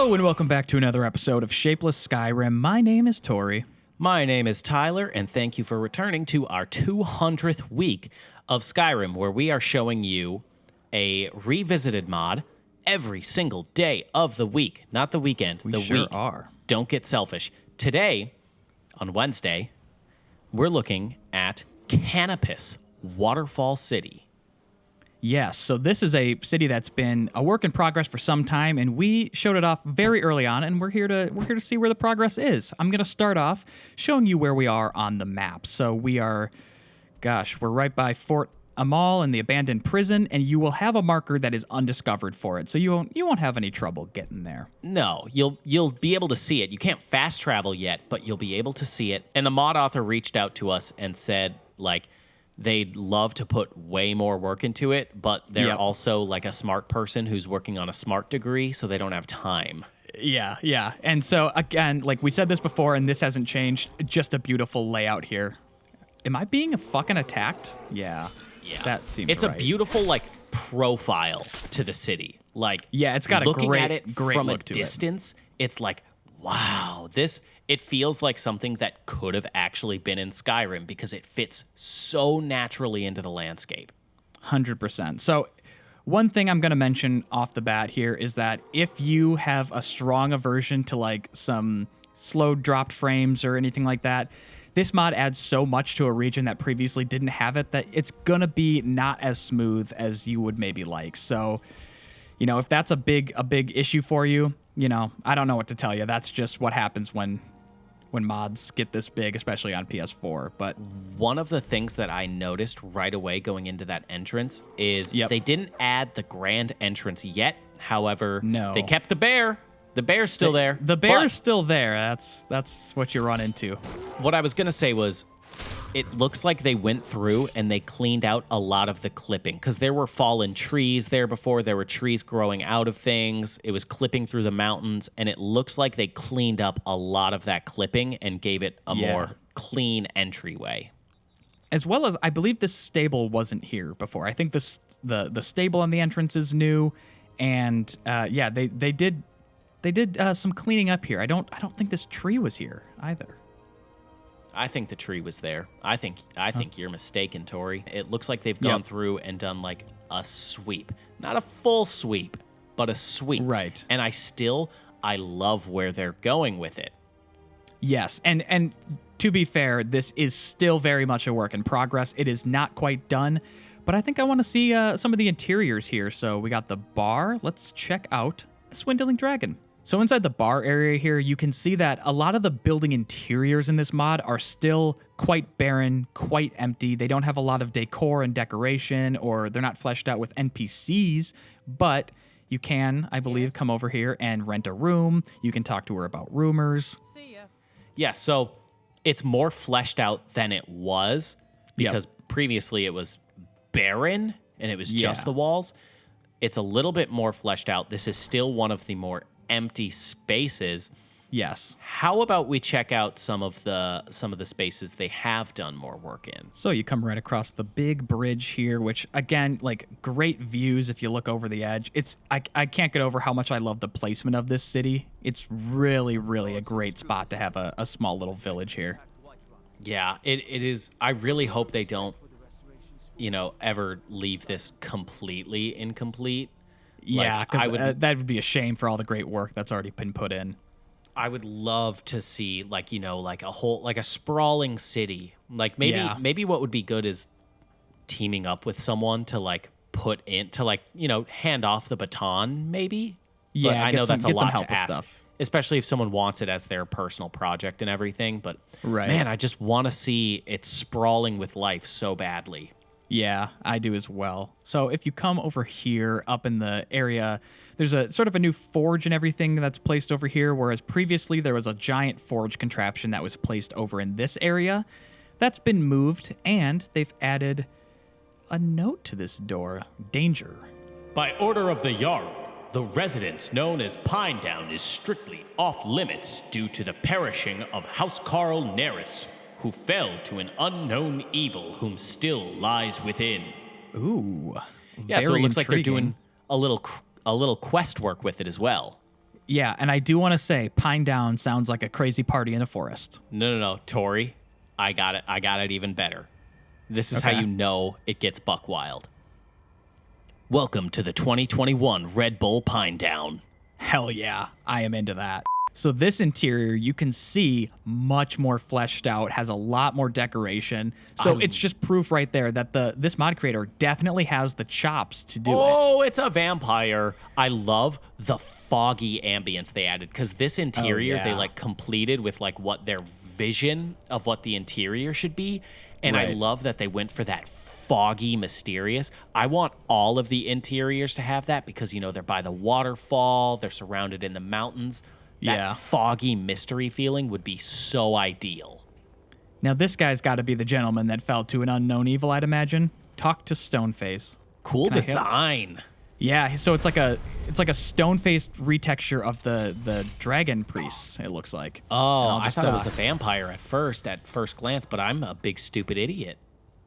Hello and welcome back to another episode of Shapeless Skyrim. My name is Tori. My name is Tyler, and thank you for returning to our 200th week of Skyrim, where we are showing you a revisited mod every single day of the week, not the weekend, the sure week. are. Don't get selfish. Today, on Wednesday, we're looking at Canopus Waterfall City. Yes, so this is a city that's been a work in progress for some time, and we showed it off very early on, and we're here to see where the progress is. I'm going to start off showing you where we are on the map. So we're right by Fort Amal and the abandoned prison, and you will have a marker that is undiscovered for it, so you won't have any trouble getting there. No, you'll be able to see it. You can't fast travel yet, but you'll be able to see it. And the mod author reached out to us and said, like, they'd love to put way more work into it, but they're also like a smart person who's working on a smart degree, so they don't have time. Yeah. And so, again, like we said this before, and this hasn't changed, just a beautiful layout here. Am I being fucking attacked? Yeah. That seems It's right. a beautiful, like, profile to the city. Like, yeah, it's got a looking great, at it great from look a to distance, it's like, wow, it feels like something that could have actually been in Skyrim because it fits so naturally into the landscape. 100%. So one thing I'm going to mention off the bat here is that if you have a strong aversion to like some slow dropped frames or anything like that, this mod adds so much to a region that previously didn't have it that it's going to be not as smooth as you would maybe like. So, if that's a big issue for you, I don't know what to tell you. That's just what happens when mods get this big, especially on PS4. But one of the things that I noticed right away going into that entrance is they didn't add the grand entrance yet. However, they kept the bear. The bear's still there. The bear's still there. That's what you run into. What I was going to say was, it looks like they went through and they cleaned out a lot of the clipping because there were fallen trees there before. There were trees growing out of things. It was clipping through the mountains, and it looks like they cleaned up a lot of that clipping and gave it a more clean entryway. As well as, I believe this stable wasn't here before. I think the stable on the entrance is new, and they did some cleaning up here. I don't think this tree was here either. I think the tree was there. I think you're mistaken, Tori. It looks like they've gone through and done like a sweep. Not a full sweep, but a sweep. Right. And I love where they're going with it. Yes, and to be fair, this is still very much a work in progress. It is not quite done, but I think I want to see some of the interiors here. So we got the bar. Let's check out the Swindling Dragon. So inside the bar area here, you can see that a lot of the building interiors in this mod are still quite barren, quite empty. They don't have a lot of decor and decoration, or they're not fleshed out with NPCs, but you can, I believe, come over here and rent a room. You can talk to her about rumors. See ya. Yeah, so it's more fleshed out than it was because previously it was barren and it was just the walls. It's a little bit more fleshed out. This is still one of the more empty spaces. Yes. How about we check out some of the spaces they have done more work in? So you come right across the big bridge here, which again, like great views if you look over the edge. I can't get over how much I love the placement of this city. It's really, really a great spot to have a small little village here. Yeah, it is. I really hope they don't, ever leave this completely incomplete. Yeah, because that would be a shame for all the great work that's already been put in. I would love to see, like a sprawling city. Like maybe what would be good is teaming up with someone to hand off the baton. Maybe. Yeah, but I know that's a lot to ask, stuff. Especially if someone wants it as their personal project and everything. But man, I just want to see it sprawling with life so badly. Yeah, I do as well. So if you come over here up in the area, there's a sort of a new forge and everything that's placed over here, whereas previously there was a giant forge contraption that was placed over in this area. That's been moved, and they've added a note to this door. Danger. By order of the Jarl, the residence known as Pinedown is strictly off limits due to the perishing of Housecarl Neris, who fell to an unknown evil whom still lies within. Ooh. Yeah, so it looks like they're doing a little quest work with it as well. Yeah, and I do want to say Pinedown sounds like a crazy party in a forest. No, Tori, I got it. I got it even better. This is how Okay. you know it gets buck wild. Welcome to the 2021 Red Bull Pinedown. Hell yeah, I am into that. So this interior, you can see much more fleshed out, has a lot more decoration. So it's just proof right there that this mod creator definitely has the chops to do it. Oh, it's a vampire. I love the foggy ambience they added because this interior they yeah. like completed with like what their vision of what the interior should be. And I Right. love that they went for that foggy, mysterious. I want all of the interiors to have that because, you know, they're by the waterfall, they're surrounded in the mountains. That Yeah. foggy mystery feeling would be so ideal. Now this guy's got to be the gentleman that fell to an unknown evil, I'd imagine. Talk to Stoneface. Cool Can I help? design. Yeah, so it's like a stone-faced retexture of the dragon priests. It looks like. And Oh, I'll I just, thought it was a vampire at first glance, but I'm a big stupid idiot.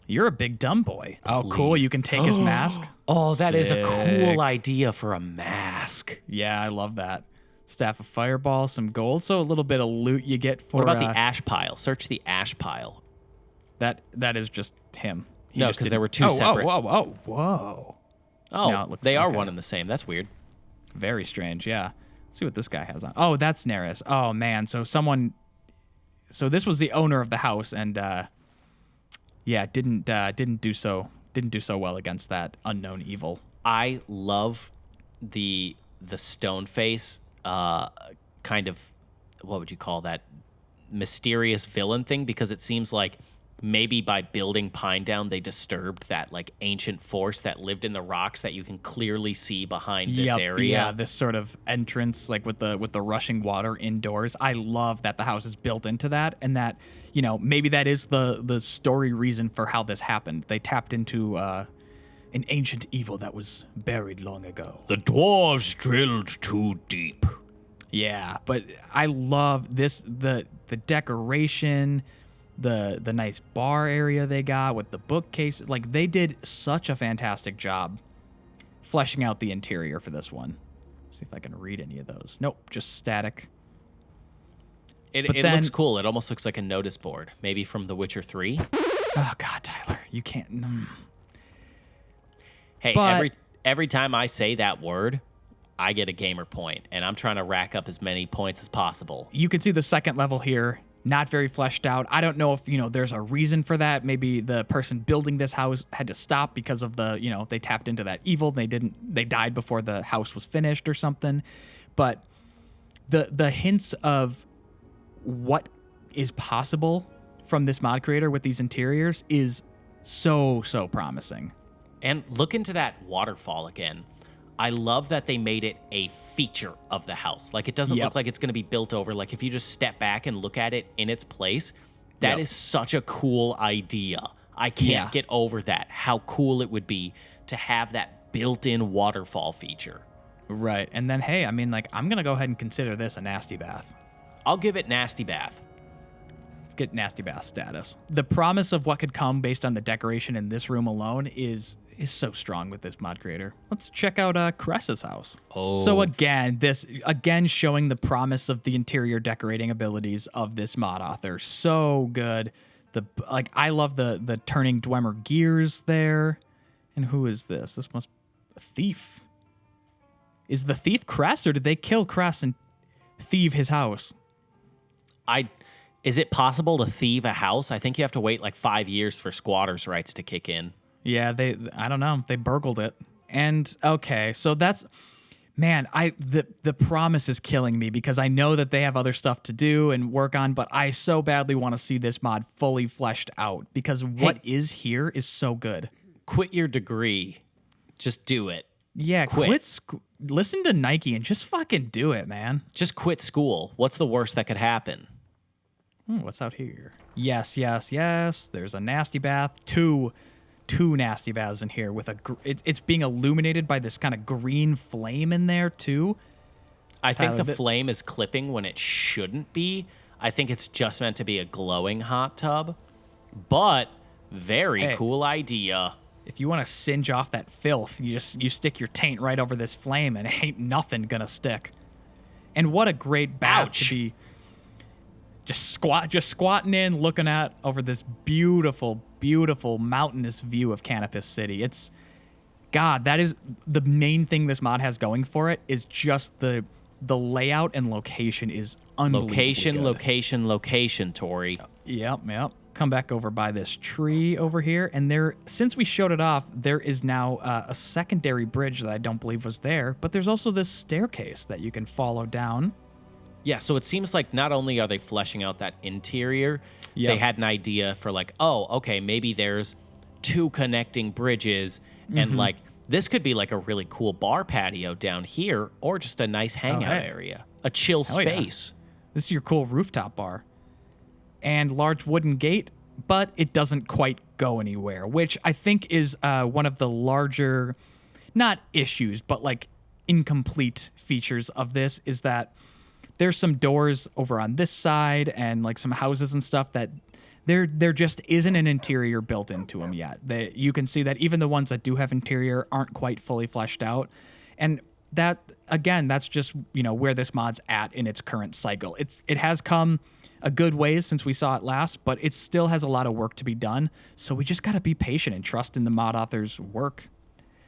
You're a big dumb boy. Oh, cool! Please. You can take his mask. Oh, that is a Sick. cool idea for a mask. Yeah, I love that. Staff of Fireball, some gold, so a little bit of loot you get for. What about the ash pile? Search the ash pile. that is just him. He No, just 'cause didn't- there were two separate. Whoa. Oh, No, it looks they are okay. one and the same. That's weird. Very strange. Yeah. Let's see what this guy has on. Oh, that's Neris. Oh man. So this was the owner of the house, and yeah, didn't do so well against that unknown evil. I love the stone face kind of, what would you call that, mysterious villain thing, because it seems like maybe by building Pinedown they disturbed that like ancient force that lived in the rocks that you can clearly see behind this Yep, area. Yeah, this sort of entrance, like with the rushing water indoors. I love that the house is built into that, and that, you know, maybe that is the story reason for how this happened. They tapped into an ancient evil that was buried long ago. The dwarves drilled too deep. Yeah, but I love this the decoration, the nice bar area they got with the bookcases. Like, they did such a fantastic job fleshing out the interior for this one. Let's see if I can read any of those. Nope, just static. It But looks then- cool. It almost looks like a notice board, maybe from The Witcher 3. Oh God, Tyler, you can't. Hey, But- every time I say that word, I get a gamer point, and I'm trying to rack up as many points as possible. You can see the second level here, not very fleshed out. I don't know if, you know, there's a reason for that. Maybe the person building this house had to stop because of the, you know, they tapped into that evil. They died before the house was finished or something. But the hints of what is possible from this mod creator with these interiors is so promising. And look into that waterfall again. I love that they made it a feature of the house. Like, it doesn't Yep. look like it's going to be built over. Like, if you just step back and look at it in its place, that Yep. is such a cool idea. I can't Yeah. get over that. How cool it would be to have that built-in waterfall feature. Right. And then, hey, I mean, like, I'm going to go ahead and consider this a nasty bath. I'll give it Nasty Bath. Let's get nasty bath status. The promise of what could come based on the decoration in this room alone is so strong with this mod creator. Let's check out Cress's house. Oh. So again showing the promise of the interior decorating abilities of this mod author. So good. I love the turning Dwemer gears there. And who is this? This must a thief. Is the thief Cress, or did they kill Cress and thieve his house? Is it possible to thieve a house? I think you have to wait like 5 years for squatters' rights to kick in. Yeah, I don't know. They burgled it. And okay, so that's, man, the promise is killing me because I know that they have other stuff to do and work on, but I so badly want to see this mod fully fleshed out because what is here is so good. Quit your degree. Just do it. Yeah, Quit. Listen to Nike and just fucking do it, man. Just quit school. What's the worst that could happen? What's out here? Yes. There's a nasty bath. Two nasty baths in here with it's being illuminated by this kind of green flame in there too. I think Tyler, the flame is clipping when it shouldn't be. I think it's just meant to be a glowing hot tub. But very cool idea. If you want to singe off that filth, you stick your taint right over this flame and ain't nothing gonna stick. And what a great bath Ouch. to be just squatting in, looking at over this beautiful, beautiful mountainous view of Canopus City. It's God, that is the main thing this mod has going for it is just the layout and location is unbelievably good. Location, Tori. Yep. Come back over by this tree over here, and there, since we showed it off, there is now a secondary bridge that I don't believe was there, but there's also this staircase that you can follow down. Yeah, so it seems like not only are they fleshing out that interior, they had an idea for like, oh, okay, maybe there's 2 connecting bridges, and like this could be like a really cool bar patio down here, or just a nice hangout area, a chill space. Yeah. This is your cool rooftop bar. And large wooden gate, but it doesn't quite go anywhere, which I think is one of the larger, not issues, but like incomplete features of this is that there's some doors over on this side and like some houses and stuff that there just isn't an interior built into them yet. You can see that even the ones that do have interior aren't quite fully fleshed out. And that, again, that's just, where this mod's at in its current cycle. It has come a good ways since we saw it last, but it still has a lot of work to be done. So we just got to be patient and trust in the mod author's work.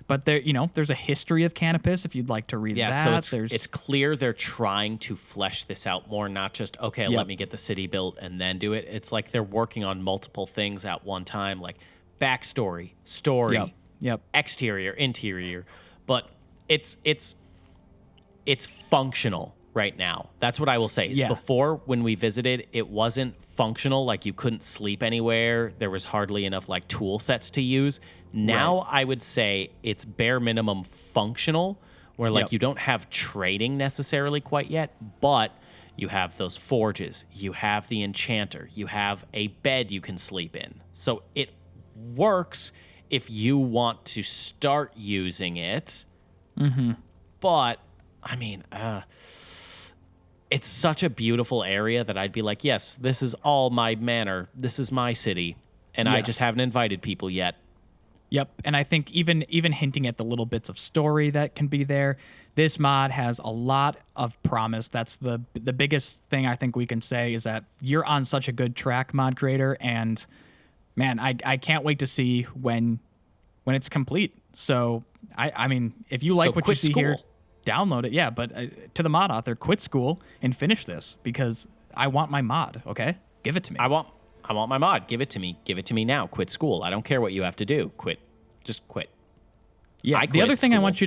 But there's a history of Canopus if you'd like to read that. So it's clear they're trying to flesh this out more, not just, okay, let me get the city built and then do it. It's like they're working on multiple things at one time, like backstory, story, exterior, interior. But it's functional right now. That's what I will say. Before, when we visited, it wasn't functional. Like you couldn't sleep anywhere. There was hardly enough like tool sets to use. Now I would say it's bare minimum functional, where like you don't have trading necessarily quite yet, but you have those forges, you have the enchanter, you have a bed you can sleep in. So it works if you want to start using it. But I mean, it's such a beautiful area that I'd be like, yes, this is all my manor. This is my city. And I just haven't invited people yet. Yep. And I think even hinting at the little bits of story that can be there, this mod has a lot of promise. That's the biggest thing I think we can say is that you're on such a good track, mod creator. And man, I can't wait to see when it's complete. So I mean, if you like what you see here, download it. Yeah, but to the mod author, quit school and finish this because I want my mod. Okay, give it to me. I want my mod. Give it to me. Give it to me now. Quit school. I don't care what you have to do. Quit. Just quit. Yeah. The other thing I want you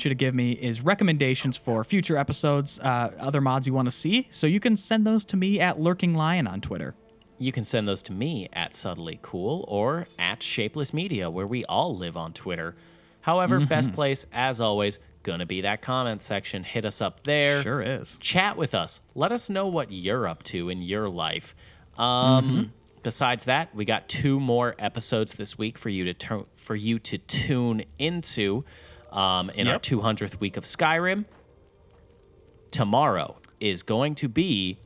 to give me is recommendations for future episodes, other mods you want to see. So you can send those to me at Lurking Lion on Twitter. You can send those to me at Subtly Cool or at Shapeless Media, where we all live on Twitter. However, best place, as always, gonna be that comment section. Hit us up there. Sure is. Chat with us. Let us know what you're up to in your life. Besides that, we got 2 more episodes this week for you to tune into in our 200th week of Skyrim. Tomorrow is going to be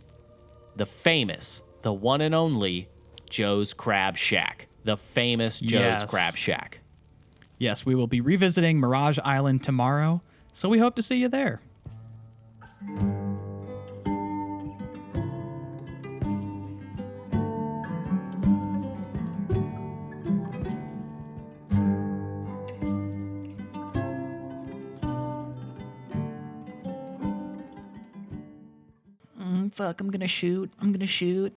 the famous, the one and only Joe's Crab Shack. The famous Joe's Crab Shack. Yes, we will be revisiting Mirage Island tomorrow, so we hope to see you there. Fuck, I'm gonna shoot.